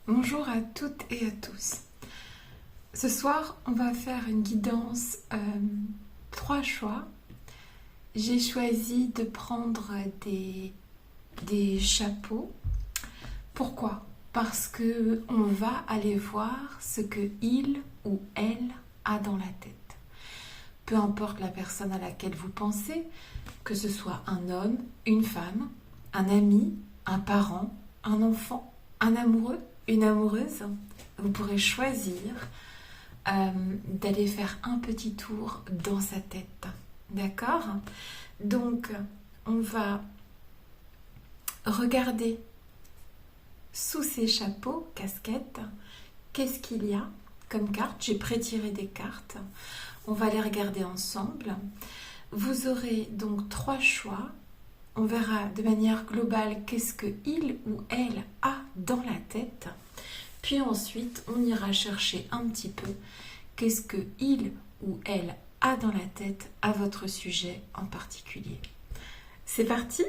Bonjour à toutes et à tous. Ce soir, on va faire une guidance 3 choix. J'ai choisi de prendre des chapeaux. Pourquoi? Parce que on va aller voir ce que il ou elle a dans la tête. Peu importe la personne à laquelle vous pensez, que ce soit un homme, une femme, un ami, un parent, un enfant, un amoureux, une amoureuse, vous pourrez choisir d'aller faire un petit tour dans sa tête. D'accord? Donc, on va regarder sous ces chapeaux, casquettes, qu'est-ce qu'il y a comme carte. J'ai pré-tiré des cartes. On va les regarder ensemble. Vous aurez donc 3 choix. On verra de manière globale qu'est-ce que il ou elle a dans la tête. Puis ensuite, on ira chercher un petit peu qu'est-ce que il ou elle a dans la tête à votre sujet en particulier. C'est parti?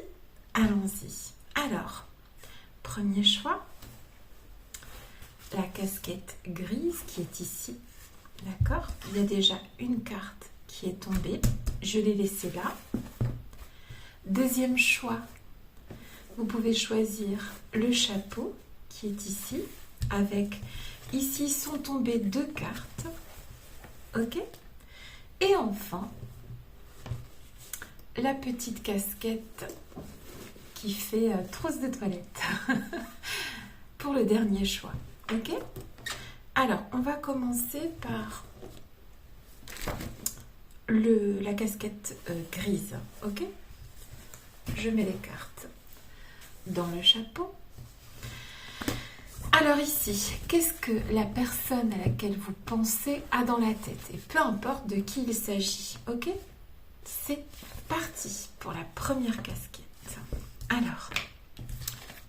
Allons-y. Alors, premier choix, la casquette grise qui est ici. D'accord? Il y a déjà une carte qui est tombée. Je l'ai laissée là. Deuxième choix, vous pouvez choisir le chapeau qui est ici, avec ici sont tombées 2 cartes. Ok? Et enfin, la petite casquette qui fait trousse de toilette pour le dernier choix. Ok? Alors, on va commencer par la casquette grise. Ok? Je mets les cartes dans le chapeau. Alors ici, qu'est-ce que la personne à laquelle vous pensez a dans la tête? Et peu importe de qui il s'agit, ok? C'est parti pour la première casquette. Alors,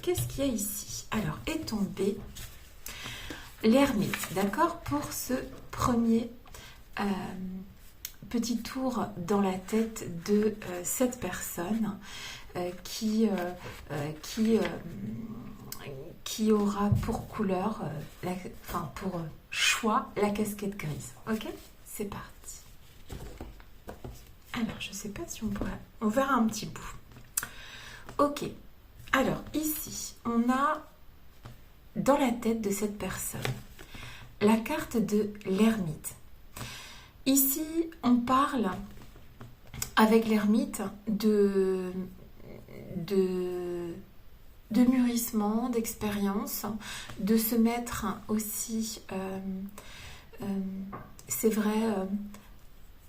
qu'est-ce qu'il y a ici? Alors, est tombé l'ermite, d'accord? Pour ce premier petit tour dans la tête de cette personne qui aura pour couleur, pour choix, la casquette grise. Ok? C'est parti. Alors, je ne sais pas si on pourra... On verra un petit bout. Ok. Alors, ici, on a dans la tête de cette personne la carte de l'ermite. Ici, on parle avec l'ermite de mûrissement, d'expérience, de se mettre aussi, c'est vrai,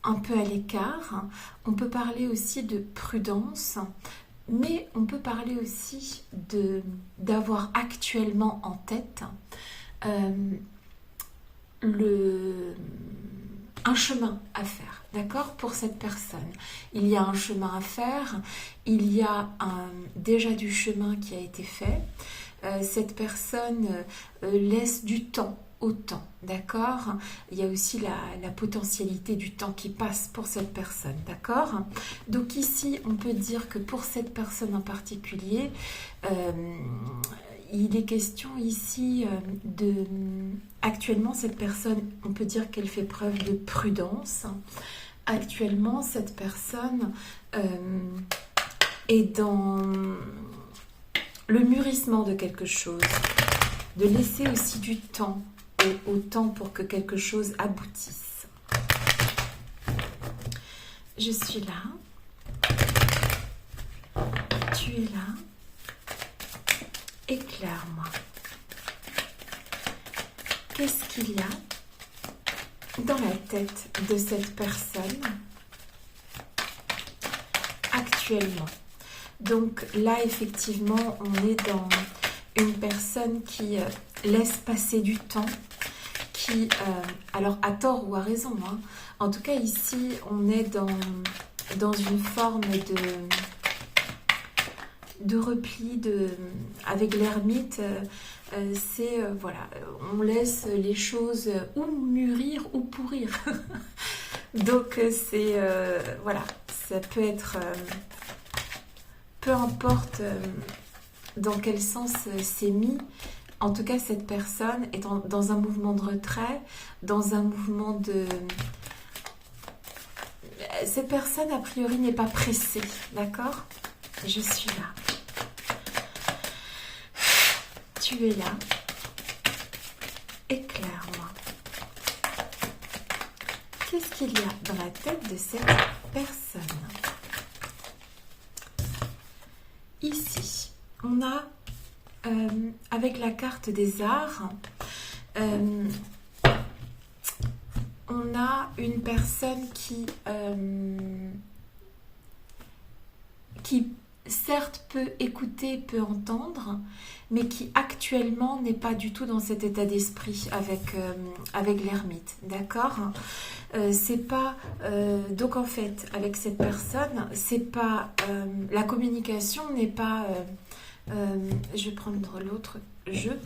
un peu à l'écart. On peut parler aussi de prudence, mais on peut parler aussi d'avoir actuellement en tête un chemin à faire, d'accord, pour cette personne. Il y a un chemin à faire, il y a déjà du chemin qui a été fait. Cette personne laisse du temps au temps, d'accord. Il y a aussi la potentialité du temps qui passe pour cette personne, d'accord. Donc ici, on peut dire que pour cette personne en particulier, il est question ici actuellement, cette personne, on peut dire qu'elle fait preuve de prudence. Actuellement, cette personne est dans le mûrissement de quelque chose, de laisser aussi du temps au temps pour que quelque chose aboutisse. Je suis là. Tu es là. Éclaire-moi. Qu'est-ce qu'il y a dans la tête de cette personne actuellement? Donc là, effectivement, on est dans une personne qui laisse passer du temps, qui, alors à tort ou à raison, hein, en tout cas ici, on est dans une forme de repli, avec l'ermite, c'est voilà, on laisse les choses ou mûrir ou pourrir. Donc c'est voilà, ça peut être peu importe dans quel sens c'est mis, En tout cas, cette personne est dans un mouvement de retrait, dans un mouvement de... Cette personne, a priori, n'est pas pressée, d'accord? Je suis là. Tu es là. Éclaire-moi. Qu'est-ce qu'il y a dans la tête de cette personne? Ici, on a, avec la carte des arts, on a une personne qui certes peut écouter, peut entendre, mais qui actuellement n'est pas du tout dans cet état d'esprit avec l'ermite, d'accord? C'est pas donc en fait avec cette personne, c'est pas la communication n'est pas je vais prendre l'autre jeu.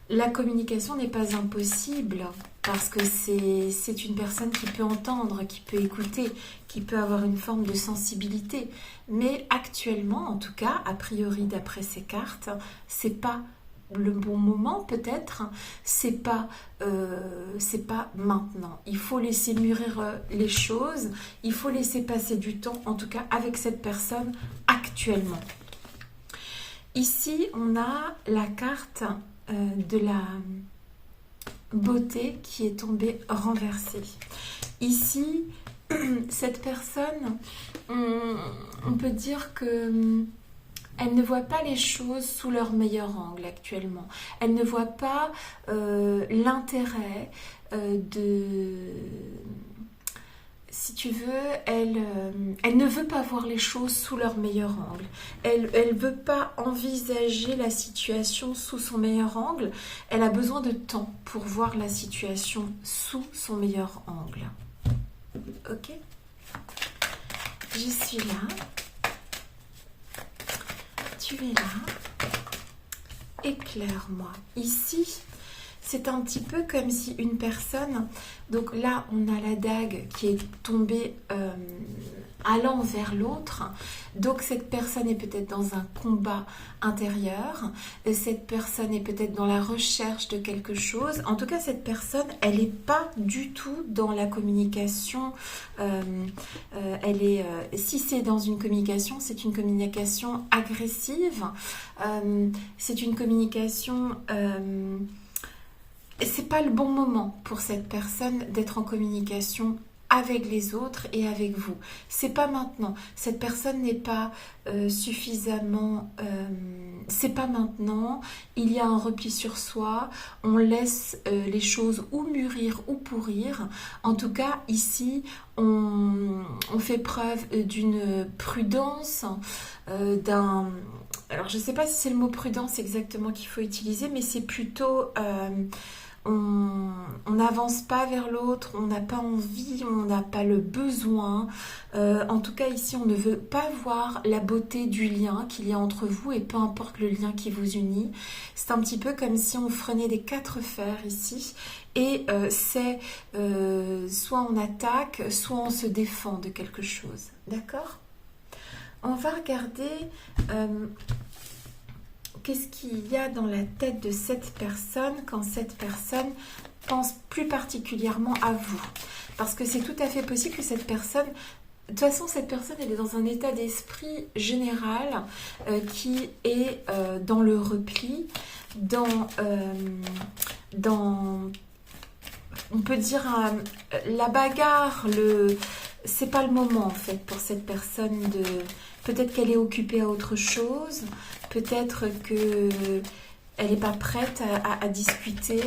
La communication n'est pas impossible parce que c'est une personne qui peut entendre, qui peut écouter, qui peut avoir une forme de sensibilité. Mais actuellement, en tout cas, a priori d'après ces cartes, c'est pas le bon moment peut-être, c'est pas maintenant. Il faut laisser mûrir les choses, il faut laisser passer du temps, en tout cas avec cette personne actuellement. Ici, on a la carte de la beauté qui est tombée renversée. Ici, cette personne, on peut dire que elle ne voit pas les choses sous leur meilleur angle actuellement. Elle ne voit pas l'intérêt si tu veux, elle ne veut pas voir les choses sous leur meilleur angle. Elle ne veut pas envisager la situation sous son meilleur angle. Elle a besoin de temps pour voir la situation sous son meilleur angle. Ok? Je suis là. Tu es là. Éclaire-moi. Ici, c'est un petit peu comme si une personne... Donc là, on a la dague qui est tombée allant vers l'autre. Donc cette personne est peut-être dans un combat intérieur. Cette personne est peut-être dans la recherche de quelque chose. En tout cas, cette personne, elle n'est pas du tout dans la communication. Si c'est dans une communication, c'est une communication agressive. C'est une communication... c'est pas le bon moment pour cette personne d'être en communication avec les autres et avec vous. C'est pas maintenant. Cette personne n'est pas suffisamment... c'est pas maintenant. Il y a un repli sur soi. On laisse les choses ou mûrir ou pourrir. En tout cas, ici, on fait preuve d'une prudence, Alors, je ne sais pas si c'est le mot prudence exactement qu'il faut utiliser, mais c'est plutôt... on n'avance pas vers l'autre, on n'a pas envie, on n'a pas le besoin. En tout cas, ici, on ne veut pas voir la beauté du lien qu'il y a entre vous et peu importe le lien qui vous unit. C'est un petit peu comme si on freinait des quatre fers ici et c'est soit on attaque, soit on se défend de quelque chose. D'accord ? On va regarder... qu'est-ce qu'il y a dans la tête de cette personne quand cette personne pense plus particulièrement à vous? Parce que c'est tout à fait possible que cette personne... De toute façon, cette personne, elle est dans un état d'esprit général qui est dans le repli, dans on peut dire la bagarre, c'est pas le moment en fait pour cette personne de... Peut-être qu'elle est occupée à autre chose, peut-être que elle n'est pas prête à discuter,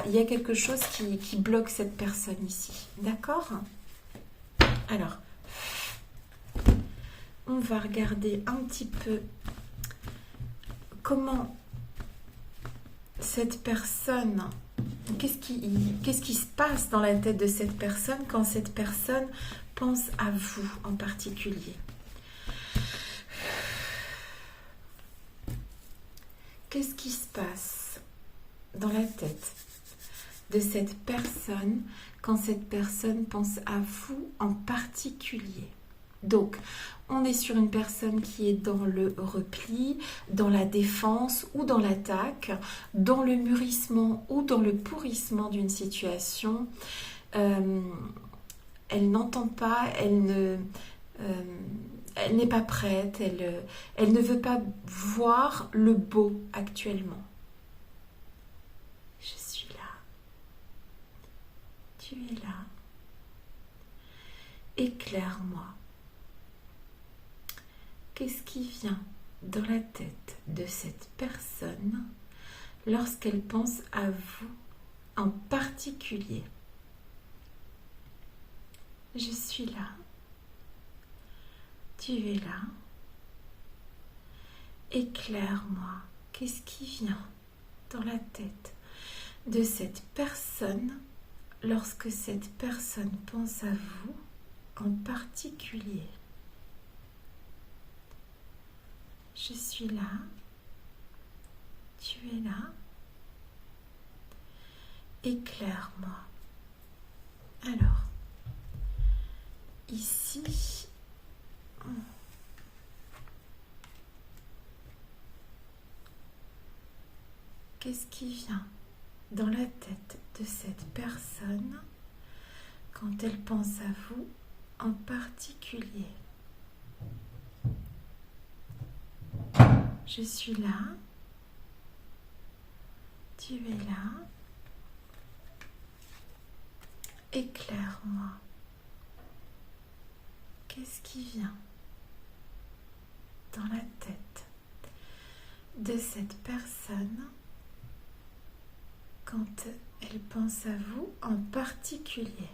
il y a quelque chose qui bloque cette personne ici. D'accord? Alors, on va regarder un petit peu comment cette personne... Qu'est-ce qui se passe dans la tête de cette personne quand cette personne pense à vous en particulier? Qu'est-ce qui se passe dans la tête de cette personne quand cette personne pense à vous en particulier? Donc, on est sur une personne qui est dans le repli, dans la défense ou dans l'attaque, dans le mûrissement ou dans le pourrissement d'une situation. Elle n'entend pas, elle n'est pas prête, elle ne veut pas voir le beau actuellement. Je suis là. Tu es là. Éclaire-moi. Qu'est-ce qui vient dans la tête de cette personne lorsqu'elle pense à vous en particulier? Je suis là. Tu es là. Éclaire-moi. Qu'est-ce qui vient dans la tête de cette personne lorsque cette personne pense à vous en particulier? Je suis là. Tu es là. Éclaire-moi. Alors, ici, qu'est-ce qui vient dans la tête de cette personne quand elle pense à vous en particulier? Je suis là. Tu es là. Éclaire-moi. Qu'est-ce qui vient dans la tête de cette personne quand elle pense à vous en particulier?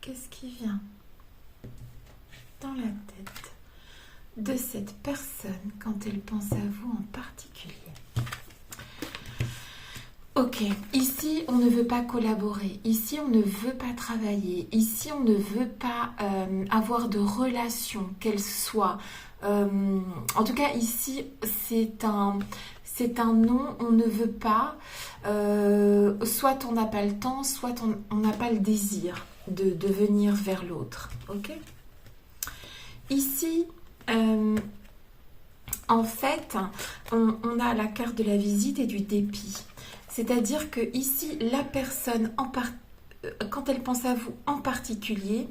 Qu'est-ce qui vient dans la tête de cette personne quand elle pense à vous en particulier? Ok, ici on ne veut pas collaborer, ici on ne veut pas travailler, ici on ne veut pas avoir de relation, qu'elle soit. En tout cas ici c'est un non, on ne veut pas. Soit on n'a pas le temps, soit on n'a pas le désir de venir vers l'autre. Ok. Ici, en fait, on a la carte de la visite et du dépit. C'est-à-dire que ici, la personne, quand elle pense à vous en particulier,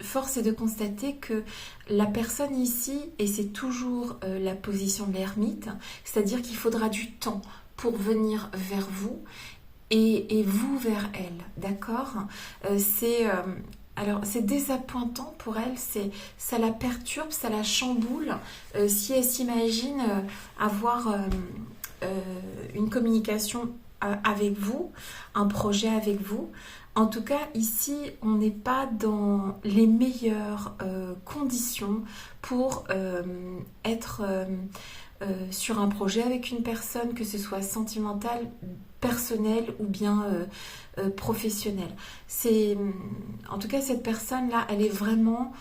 force est de constater que la personne ici, et c'est toujours la position de l'ermite, c'est-à-dire qu'il faudra du temps pour venir vers vous et vous vers elle, d'accord? Alors, c'est désappointant pour elle, ça la perturbe, ça la chamboule. Si elle s'imagine avoir une communication avec vous, un projet avec vous, en tout cas, ici, on n'est pas dans les meilleures conditions pour être sur un projet avec une personne, que ce soit sentimental, personnel ou bien professionnel. En tout cas, cette personne-là, elle est vraiment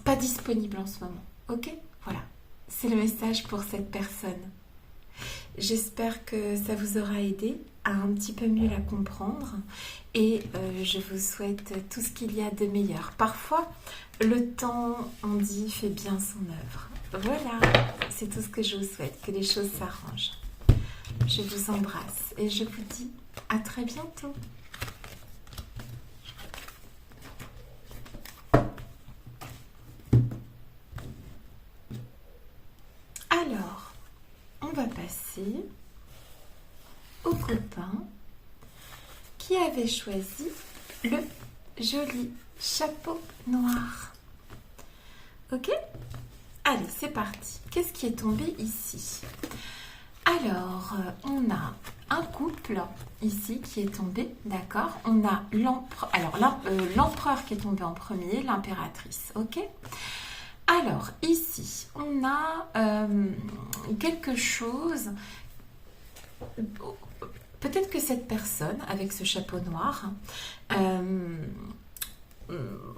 pas disponible en ce moment. Ok? Voilà. C'est le message pour cette personne. J'espère que ça vous aura aidé à un petit peu mieux la comprendre et je vous souhaite tout ce qu'il y a de meilleur. Parfois, le temps, on dit, fait bien son œuvre. Voilà, c'est tout ce que je vous souhaite, que les choses s'arrangent. Je vous embrasse et je vous dis à très bientôt. Alors, on va passer au copain qui avait choisi le joli chapeau noir. Ok? Allez, c'est parti. Qu'est-ce qui est tombé ici? Alors, on a un couple ici qui est tombé, d'accord? On a l'empereur qui est tombé en premier, l'impératrice, ok? Alors, ici, on a quelque chose. Peut-être que cette personne, avec ce chapeau noir,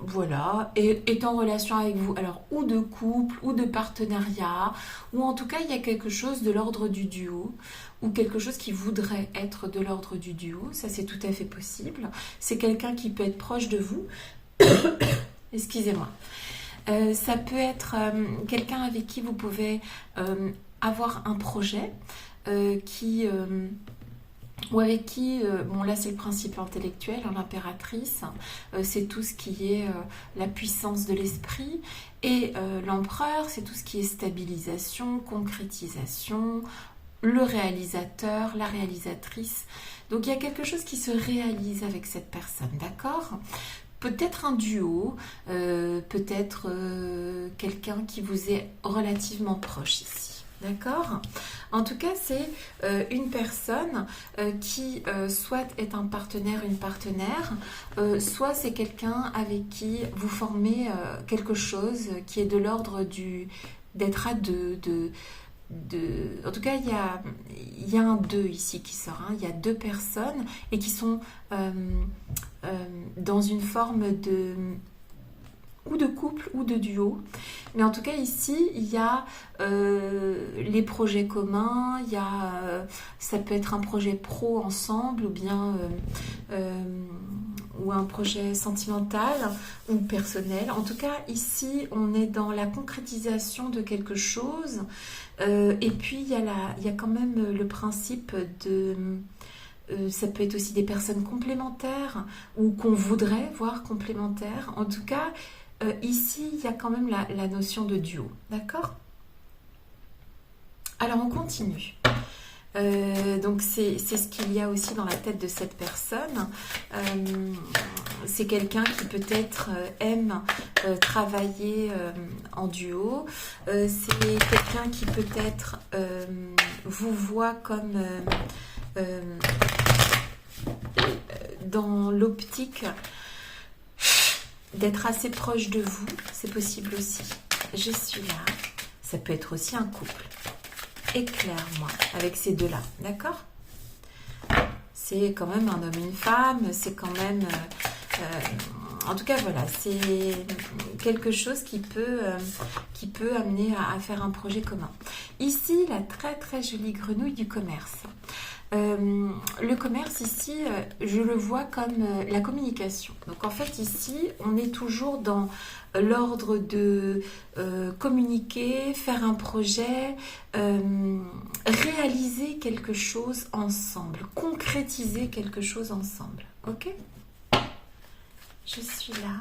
voilà, et est en relation avec vous, alors ou de couple, ou de partenariat, ou en tout cas il y a quelque chose de l'ordre du duo, ou quelque chose qui voudrait être de l'ordre du duo, ça c'est tout à fait possible. C'est quelqu'un qui peut être proche de vous, excusez-moi. Ça peut être quelqu'un avec qui vous pouvez avoir un projet qui... ou avec qui, bon là c'est le principe intellectuel, hein, l'impératrice, c'est tout ce qui est la puissance de l'esprit, et l'empereur, c'est tout ce qui est stabilisation, concrétisation, le réalisateur, la réalisatrice. Donc il y a quelque chose qui se réalise avec cette personne, d'accord? Peut-être un duo, peut-être quelqu'un qui vous est relativement proche ici. D'accord? En tout cas, c'est une personne qui soit est un partenaire, une partenaire, soit c'est quelqu'un avec qui vous formez quelque chose qui est de l'ordre d'être à deux, en tout cas, il y a un deux ici qui sort. Hein. Il y a deux personnes et qui sont dans une forme ou de couple ou de duo. Mais en tout cas, ici, il y a les projets communs, il y a, ça peut être un projet pro ensemble ou bien ou un projet sentimental ou personnel. En tout cas, ici, on est dans la concrétisation de quelque chose. Et puis, il y a quand même le principe de... ça peut être aussi des personnes complémentaires ou qu'on voudrait voir complémentaires. En tout cas, ici, il y a quand même la notion de duo. D'accord? Alors, on continue. Donc c'est ce qu'il y a aussi dans la tête de cette personne. C'est quelqu'un qui peut-être aime travailler en duo. C'est quelqu'un qui peut-être vous voit comme dans l'optique d'être assez proche de vous. C'est possible aussi. Je suis là. Ça peut être aussi un couple. Éclaire-moi avec ces deux-là, d'accord? C'est quand même un homme et une femme, c'est quand même... en tout cas, voilà, c'est quelque chose qui peut amener à faire un projet commun. Ici, la très très jolie grenouille du commerce. Le commerce ici, je le vois comme la communication. Donc en fait ici, on est toujours dans l'ordre de communiquer, faire un projet, réaliser quelque chose ensemble, concrétiser quelque chose ensemble. Ok? Je suis là.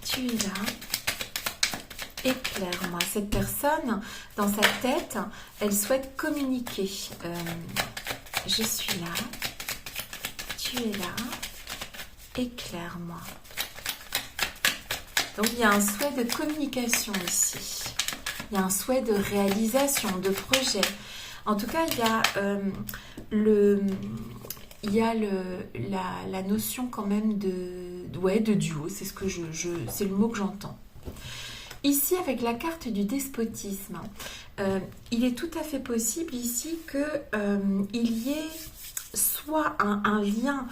Tu es là. Éclaire-moi. Cette personne, dans sa tête, elle souhaite communiquer. Je suis là. Tu es là. Éclaire-moi. Donc, il y a un souhait de communication ici. Il y a un souhait de réalisation, de projet. En tout cas, il y a la notion quand même de duo. C'est c'est le mot que j'entends. Ici, avec la carte du despotisme, il est tout à fait possible ici qu'il y ait soit un lien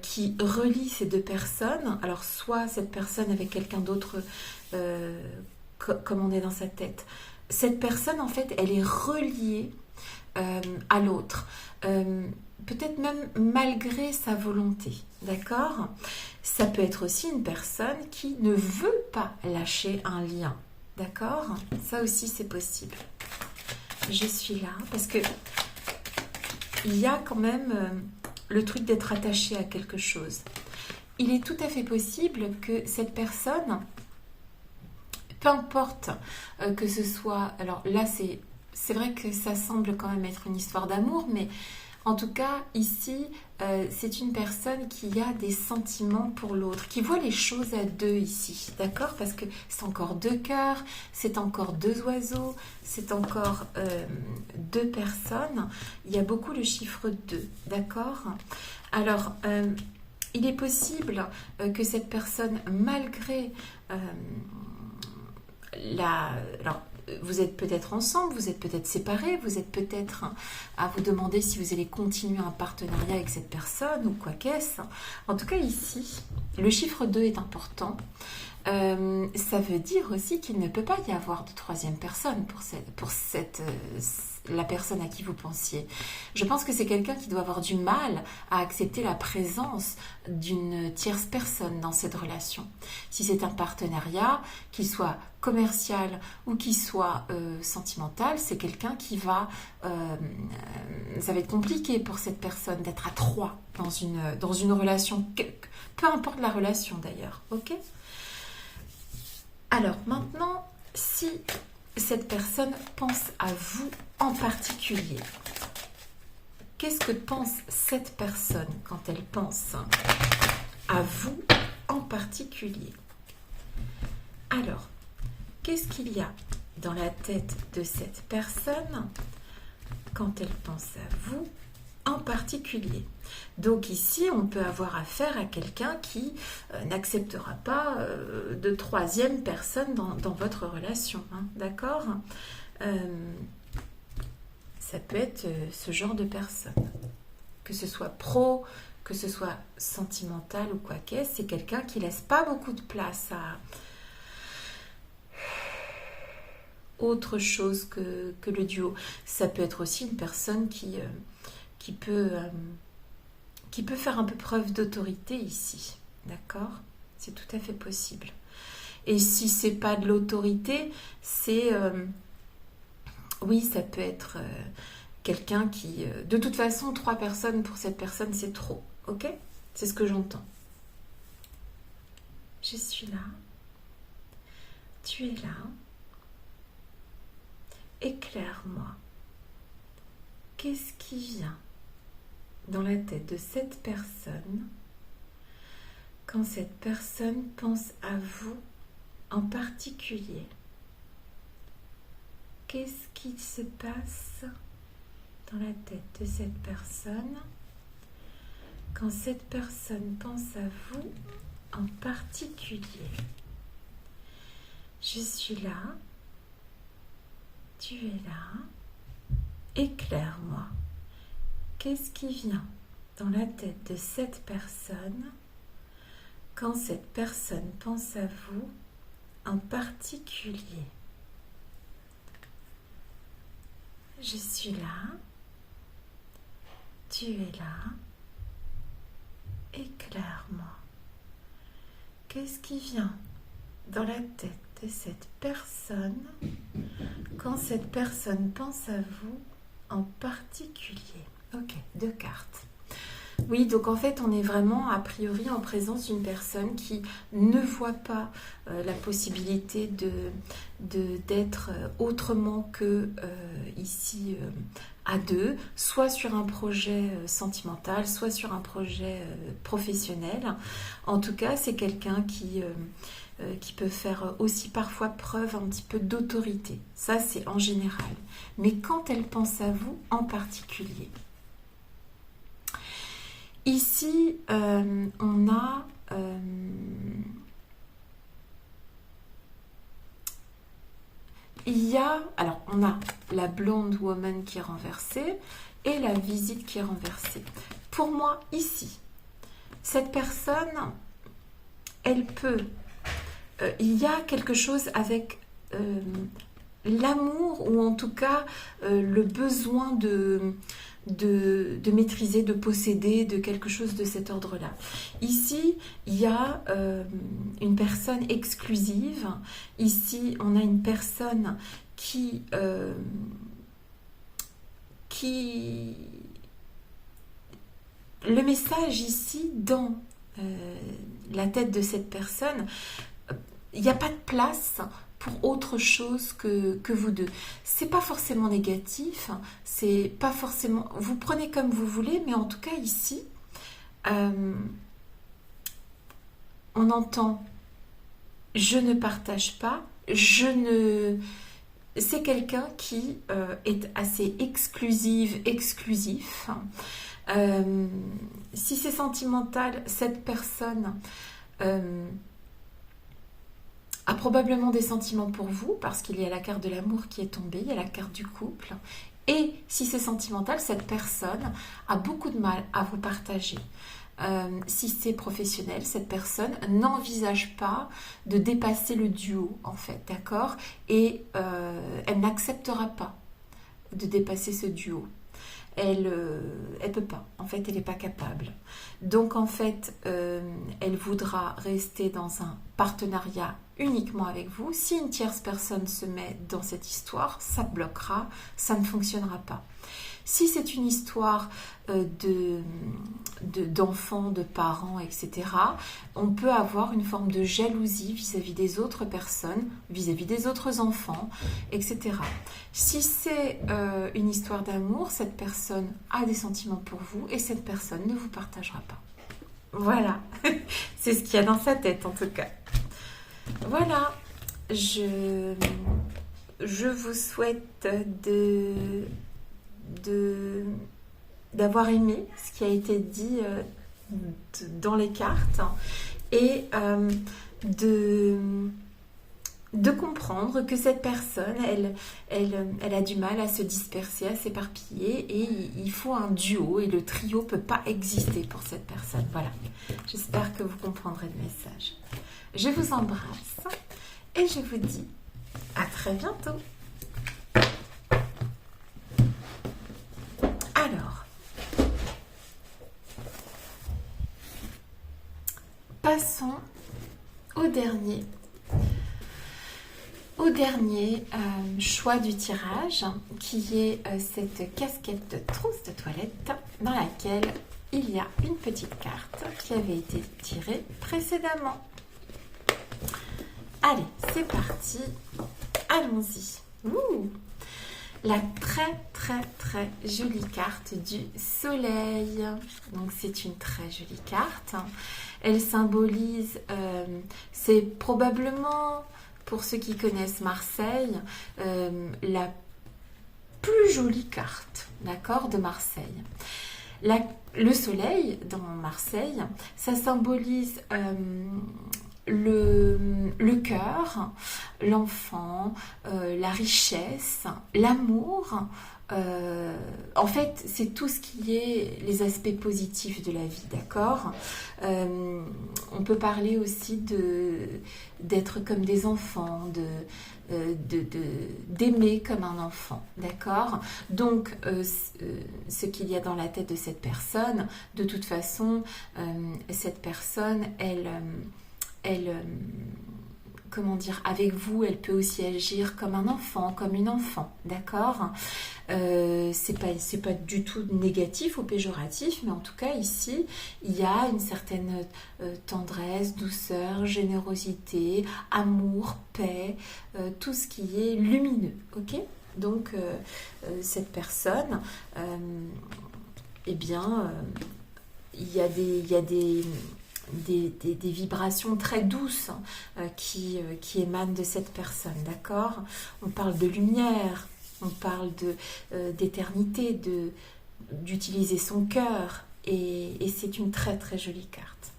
qui relie ces deux personnes, alors soit cette personne avec quelqu'un d'autre, comme on est dans sa tête. Cette personne, en fait, elle est reliée à l'autre. Peut-être même malgré sa volonté, d'accord? Ça peut être aussi une personne qui ne veut pas lâcher un lien, d'accord? Ça aussi, c'est possible. Je suis là parce que il y a quand même le truc d'être attaché à quelque chose. Il est tout à fait possible que cette personne, peu importe que ce soit... Alors là, c'est vrai que ça semble quand même être une histoire d'amour, mais... En tout cas, ici, c'est une personne qui a des sentiments pour l'autre, qui voit les choses à deux ici, d'accord? Parce que c'est encore deux cœurs, c'est encore deux oiseaux, c'est encore deux personnes. Il y a beaucoup le chiffre 2, d'accord? Alors, il est possible que cette personne, malgré alors, vous êtes peut-être ensemble, vous êtes peut-être séparés, vous êtes peut-être à vous demander si vous allez continuer un partenariat avec cette personne ou quoi qu'est-ce. En tout cas ici, le chiffre 2 est important. Ça veut dire aussi qu'il ne peut pas y avoir de troisième personne pour la personne à qui vous pensiez. Je pense que c'est quelqu'un qui doit avoir du mal à accepter la présence d'une tierce personne dans cette relation. Si c'est un partenariat, qu'il soit commercial ou qu'il soit sentimental, c'est quelqu'un qui va... ça va être compliqué pour cette personne d'être à trois dans une relation, peu importe la relation d'ailleurs, ok ? Alors maintenant, si cette personne pense à vous en particulier, qu'est-ce que pense cette personne quand elle pense à vous en particulier? Alors, qu'est-ce qu'il y a dans la tête de cette personne quand elle pense à vous en particulier? Donc ici, on peut avoir affaire à quelqu'un qui n'acceptera pas de troisième personne dans votre relation, hein, d'accord? Ça peut être ce genre de personne. Que ce soit pro, que ce soit sentimental ou quoi qu'est-ce, c'est quelqu'un qui laisse pas beaucoup de place à autre chose que le duo. Ça peut être aussi une personne qui peut faire un peu preuve d'autorité ici, d'accord? C'est tout à fait possible. Et si c'est pas de l'autorité, c'est... oui, ça peut être quelqu'un qui... de toute façon, 3 personnes pour cette personne, c'est trop, ok? C'est ce que j'entends. Je suis là. Tu es là. Éclaire-moi. Qu'est-ce qui vient dans la tête de cette personne quand cette personne pense à vous en particulier? Qu'est-ce qui se passe dans la tête de cette personne quand cette personne pense à vous en particulier? Je suis là, tu es là, éclaire-moi. Qu'est-ce qui vient dans la tête de cette personne quand cette personne pense à vous en particulier? Je suis là, tu es là, éclaire-moi. Qu'est-ce qui vient dans la tête de cette personne quand cette personne pense à vous en particulier? Ok, 2 cartes. Oui, donc en fait, on est vraiment a priori en présence d'une personne qui ne voit pas la possibilité d'être autrement que ici à 2, soit sur un projet sentimental, soit sur un projet professionnel. En tout cas, c'est quelqu'un qui peut faire aussi parfois preuve un petit peu d'autorité. Ça, c'est en général. Mais quand elle pense à vous en particulier, ici, on a alors on a la blonde woman qui est renversée et la visite qui est renversée. Pour moi, ici, cette personne, elle peut... il y a quelque chose avec l'amour ou en tout cas le besoin de maîtriser, de posséder, de quelque chose de cet ordre-là. Ici, il y a une personne exclusive. Ici, on a une personne qui le message ici, dans la tête de cette personne, il n'y a pas de place pour autre chose que vous deux. C'est pas forcément négatif, c'est pas forcément... Vous prenez comme vous voulez, mais en tout cas ici, on entend « je ne partage pas », c'est quelqu'un qui est assez exclusif. Si c'est sentimental, cette personne a probablement des sentiments pour vous, parce qu'il y a la carte de l'amour qui est tombée, il y a la carte du couple. Et si c'est sentimental, cette personne a beaucoup de mal à vous partager. Si c'est professionnel, cette personne n'envisage pas de dépasser le duo, en fait, d'accord? Et elle n'acceptera pas de dépasser ce duo. Elle peut pas, en fait, elle n'est pas capable. Donc, en fait, elle voudra rester dans un partenariat uniquement avec vous. Si une tierce personne se met dans cette histoire, ça bloquera, ça ne fonctionnera pas. Si c'est une histoire d'enfants, de parents, etc., on peut avoir une forme de jalousie vis-à-vis des autres personnes, vis-à-vis des autres enfants, etc. Si c'est une histoire d'amour, cette personne a des sentiments pour vous et cette personne ne vous partagera pas. Voilà, c'est ce qu'il y a dans sa tête en tout cas. Voilà, je vous souhaite d'avoir aimé ce qui a été dit dans les cartes et de comprendre que cette personne, elle a du mal à se disperser, à s'éparpiller et il faut un duo et le trio ne peut pas exister pour cette personne. Voilà, j'espère que vous comprendrez le message. Je vous embrasse et je vous dis à très bientôt. Alors, passons au dernier choix du tirage, qui est cette casquette de trousse de toilette dans laquelle il y a une petite carte qui avait été tirée précédemment. Allez, c'est parti, allons-y. La très jolie carte du soleil. Donc c'est une très jolie carte. Elle symbolise, c'est probablement, pour ceux qui connaissent Marseille, la plus jolie carte, d'accord, de Marseille. Le soleil dans Marseille, ça symbolise le cœur, l'enfant, la richesse, l'amour. En fait, c'est tout ce qui est les aspects positifs de la vie, d'accord? On peut parler aussi d'être comme des enfants, d'aimer comme un enfant, d'accord? Donc, ce qu'il y a dans la tête de cette personne, de toute façon, cette personne, comment dire, avec vous, elle peut aussi agir comme un enfant, comme une enfant, d'accord? C'est pas du tout négatif ou péjoratif, mais en tout cas ici, il y a une certaine tendresse, douceur, générosité, amour, paix, tout ce qui est lumineux, ok? Donc cette personne, eh bien, il y a des vibrations très douces qui émanent de cette personne, d'accord? On parle de lumière, on parle d'éternité, d'utiliser son cœur, et c'est une très jolie carte.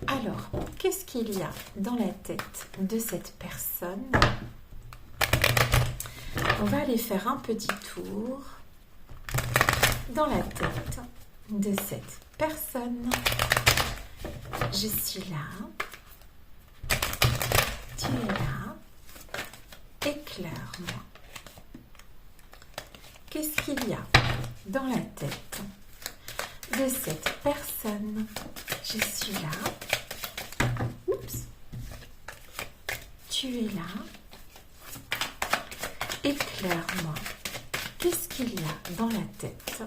Alors, qu'est-ce qu'il y a dans la tête de cette personne? On va aller faire un petit tour dans la tête de cette personne. Je suis là, tu es là, éclaire-moi. Qu'est-ce qu'il y a dans la tête de cette personne? Je suis là, oups, tu es là, éclaire-moi. Qu'est-ce qu'il y a dans la tête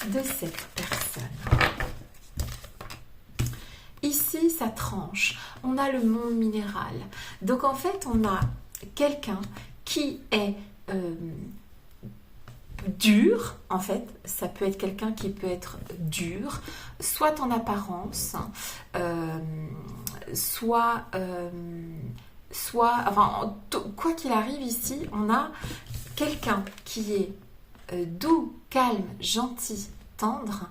de cette personne? Ici, ça tranche. On a le monde minéral. Donc, en fait, on a quelqu'un qui est dur. En fait, ça peut être quelqu'un qui peut être dur, soit en apparence, enfin, quoi qu'il arrive ici, on a quelqu'un qui est doux, calme, gentil, tendre,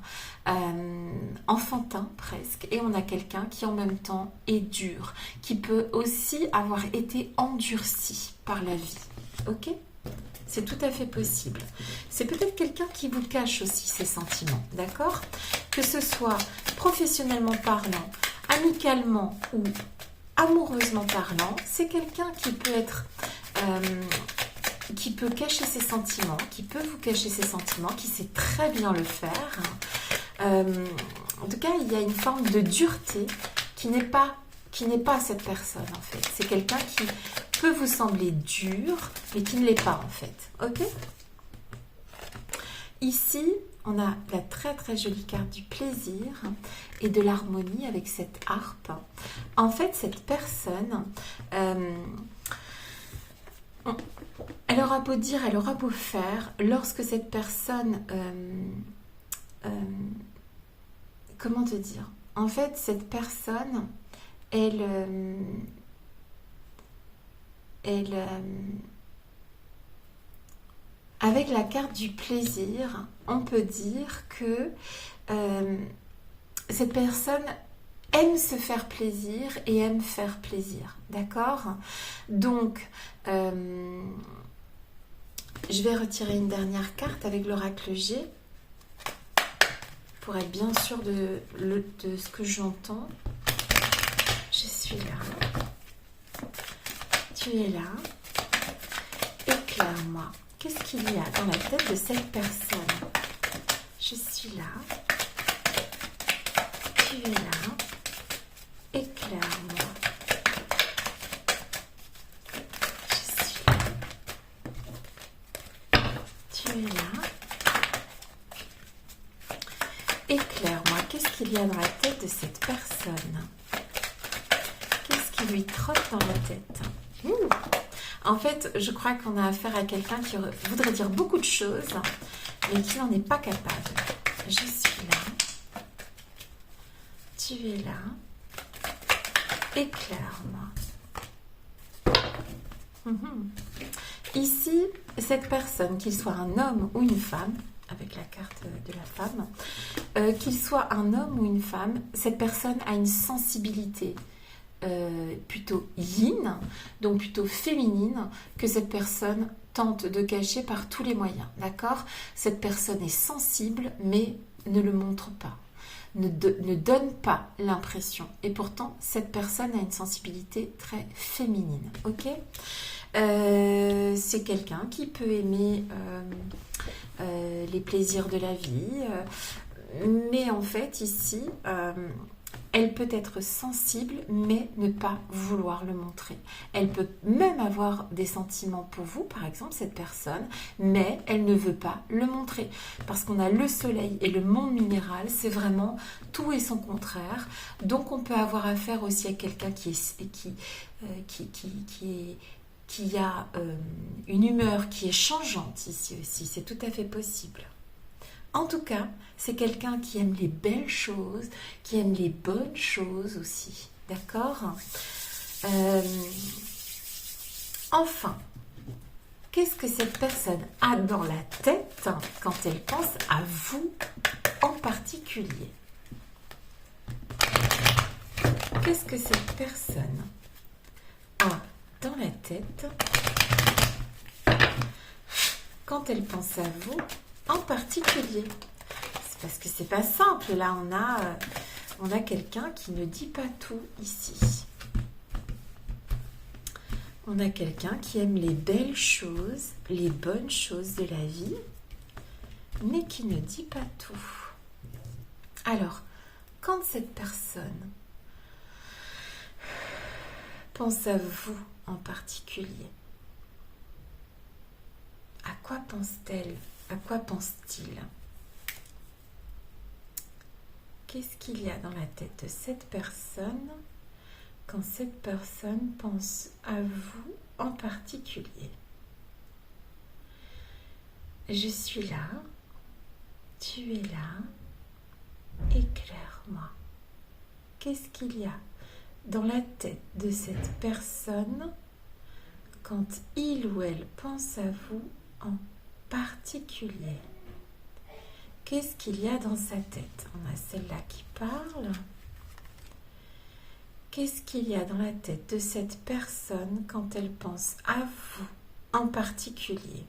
enfantin presque, et on a quelqu'un qui en même temps est dur, qui peut aussi avoir été endurci par la vie. Ok ? C'est tout à fait possible. C'est peut-être quelqu'un qui vous cache aussi ses sentiments, d'accord ? Que ce soit professionnellement parlant, amicalement ou amoureusement parlant, c'est quelqu'un qui peut être... qui peut cacher ses sentiments, qui peut vous cacher ses sentiments, qui sait très bien le faire. En tout cas, il y a une forme de dureté qui n'est pas cette personne en fait. C'est quelqu'un qui peut vous sembler dur, mais qui ne l'est pas en fait. Ok ? Ici, on a la très très jolie carte du plaisir et de l'harmonie avec cette harpe. En fait, cette personne... elle aura beau dire, elle aura beau faire, lorsque cette personne... comment te dire ? En fait, cette personne, avec la carte du plaisir, on peut dire que cette personne aime se faire plaisir et aime faire plaisir, d'accord ? Donc, je vais retirer une dernière carte avec l'oracle G pour être bien sûr de ce que j'entends. Je suis là. Tu es là. Éclaire-moi. Qu'est-ce qu'il y a dans la tête de cette personne ? Je suis là. Tu es là. Éclaire-moi. Je suis là. Tu es là. Éclaire-moi. Qu'est-ce qu'il y a dans la tête de cette personne ? Qu'est-ce qui lui trotte dans la tête ? En fait, je crois qu'on a affaire à quelqu'un qui voudrait dire beaucoup de choses, mais qui n'en est pas capable. Je suis là. Tu es là. Éclaire-moi. Ici, cette personne, qu'il soit un homme ou une femme, avec la carte de la femme, qu'il soit un homme ou une femme, cette personne a une sensibilité plutôt yin, donc plutôt féminine, que cette personne tente de cacher par tous les moyens, d'accord ? Cette personne est sensible, mais ne le montre pas, ne donne pas l'impression. Et pourtant, cette personne a une sensibilité très féminine, ok ? C'est quelqu'un qui peut aimer les plaisirs de la vie, mais en fait, ici... elle peut être sensible, mais ne pas vouloir le montrer. Elle peut même avoir des sentiments pour vous, par exemple, cette personne, mais elle ne veut pas le montrer. Parce qu'on a le soleil et le monde minéral, c'est vraiment tout et son contraire. Donc, on peut avoir affaire aussi à quelqu'un qui a une humeur qui est changeante ici aussi. C'est tout à fait possible. En tout cas, c'est quelqu'un qui aime les belles choses, qui aime les bonnes choses aussi. D'accord ? Enfin, qu'est-ce que cette personne a dans la tête quand elle pense à vous en particulier ? Qu'est-ce que cette personne a dans la tête quand elle pense à vous en particulier? C'est parce que c'est pas simple. Là, on a quelqu'un qui ne dit pas tout ici. On a quelqu'un qui aime les belles choses, les bonnes choses de la vie, mais qui ne dit pas tout. Alors, quand cette personne pense à vous en particulier, à quoi pense-t-elle ? À quoi pense-t-il ? Qu'est-ce qu'il y a dans la tête de cette personne quand cette personne pense à vous en particulier ? Je suis là, tu es là, éclaire-moi. Qu'est-ce qu'il y a dans la tête de cette personne quand il ou elle pense à vous en particulier? Qu'est-ce qu'il y a dans sa tête? On a celle-là qui parle. Qu'est-ce qu'il y a dans la tête de cette personne quand elle pense à vous en particulier?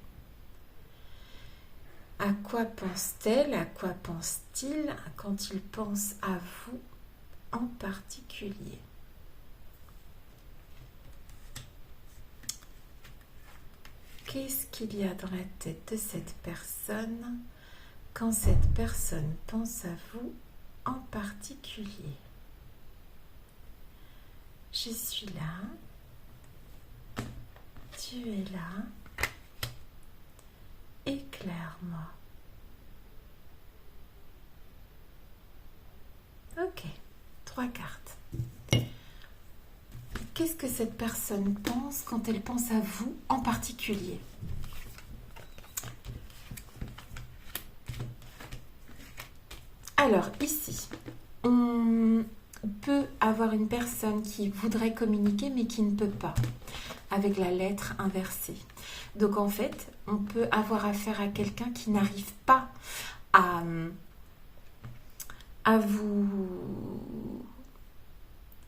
À quoi pense-t-elle? À quoi pense-t-il quand il pense à vous en particulier? Qu'est-ce qu'il y a dans la tête de cette personne quand cette personne pense à vous en particulier? Je suis là. Tu es là. Éclaire-moi. Ok, 3 cartes. Qu'est-ce que cette personne pense quand elle pense à vous en particulier? Alors, ici, on peut avoir une personne qui voudrait communiquer mais qui ne peut pas, avec la lettre inversée. Donc, en fait, on peut avoir affaire à quelqu'un qui n'arrive pas à vous...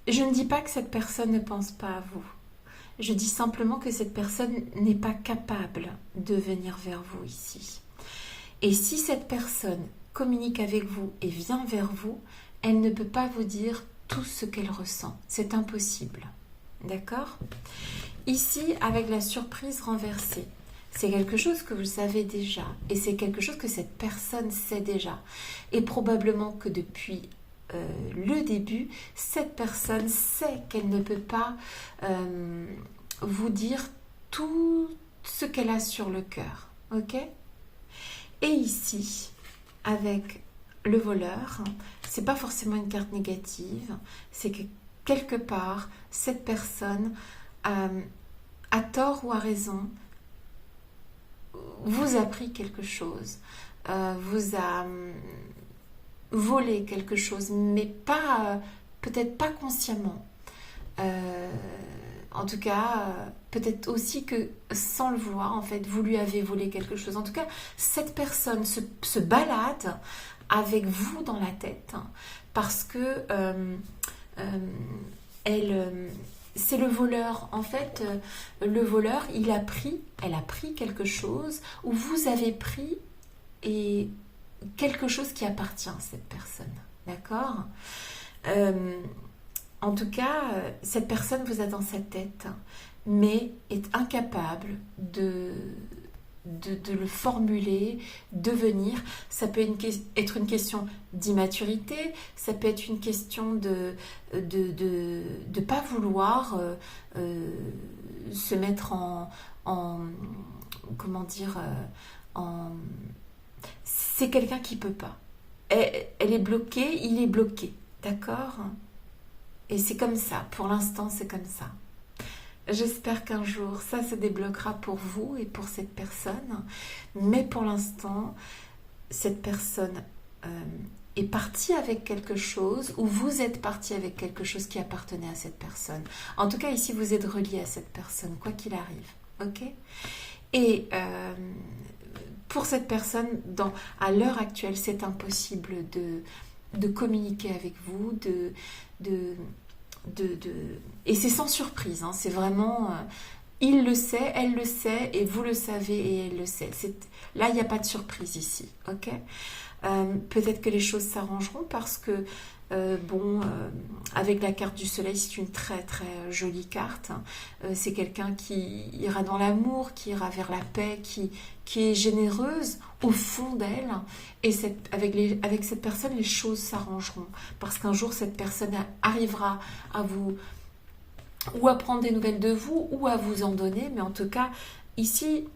Je ne dis pas que cette personne ne pense pas à vous. Je dis simplement que cette personne n'est pas capable de venir vers vous ici. Et si cette personne communique avec vous et vient vers vous, elle ne peut pas vous dire tout ce qu'elle ressent. C'est impossible. D'accord? Ici, avec la surprise renversée, c'est quelque chose que vous savez déjà. Et c'est quelque chose que cette personne sait déjà. Et probablement que depuis le début, cette personne sait qu'elle ne peut pas vous dire tout ce qu'elle a sur le cœur. Ok? Et ici, avec le voleur, c'est pas forcément une carte négative, c'est que quelque part, cette personne, à tort ou à raison, vous a pris quelque chose, vous a volé quelque chose, mais pas, peut-être pas consciemment. En tout cas, peut-être aussi que sans le vouloir, en fait, vous lui avez volé quelque chose. En tout cas, cette personne se balade avec vous dans la tête parce que c'est le voleur. En fait, le voleur, elle a pris quelque chose ou vous avez pris et quelque chose qui appartient à cette personne. D'accord? En tout cas, cette personne vous a dans sa tête, mais est incapable de le formuler, de venir. Ça peut être une question d'immaturité, ça peut être une question de pas vouloir se mettre en comment dire, c'est quelqu'un qui peut pas. Elle est bloquée, il est bloqué, d'accord? Et c'est comme ça, pour l'instant c'est comme ça. J'espère qu'un jour ça se débloquera pour vous et pour cette personne, mais pour l'instant cette personne est partie avec quelque chose ou vous êtes parti avec quelque chose qui appartenait à cette personne. En tout cas ici vous êtes relié à cette personne, quoi qu'il arrive, ok? Et pour cette personne, à l'heure actuelle, c'est impossible de communiquer avec vous, et c'est sans surprise, hein, c'est vraiment... il le sait, elle le sait, et vous le savez, et elle le sait. Là, il n'y a pas de surprise ici, ok? Peut-être que les choses s'arrangeront parce que, avec la carte du soleil, c'est une très très jolie carte. C'est quelqu'un qui ira dans l'amour, qui ira vers la paix, qui est généreuse au fond d'elle. Et avec cette personne, les choses s'arrangeront. Parce qu'un jour, cette personne arrivera à vous, ou à prendre des nouvelles de vous, ou à vous en donner. Mais en tout cas, ici,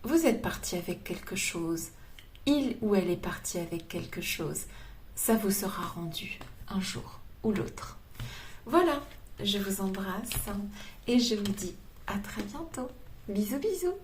vous êtes parti avec quelque chose. Il ou elle est parti avec quelque chose. Ça vous sera rendu un jour ou l'autre. Voilà, je vous embrasse et je vous dis à très bientôt. Bisous, bisous.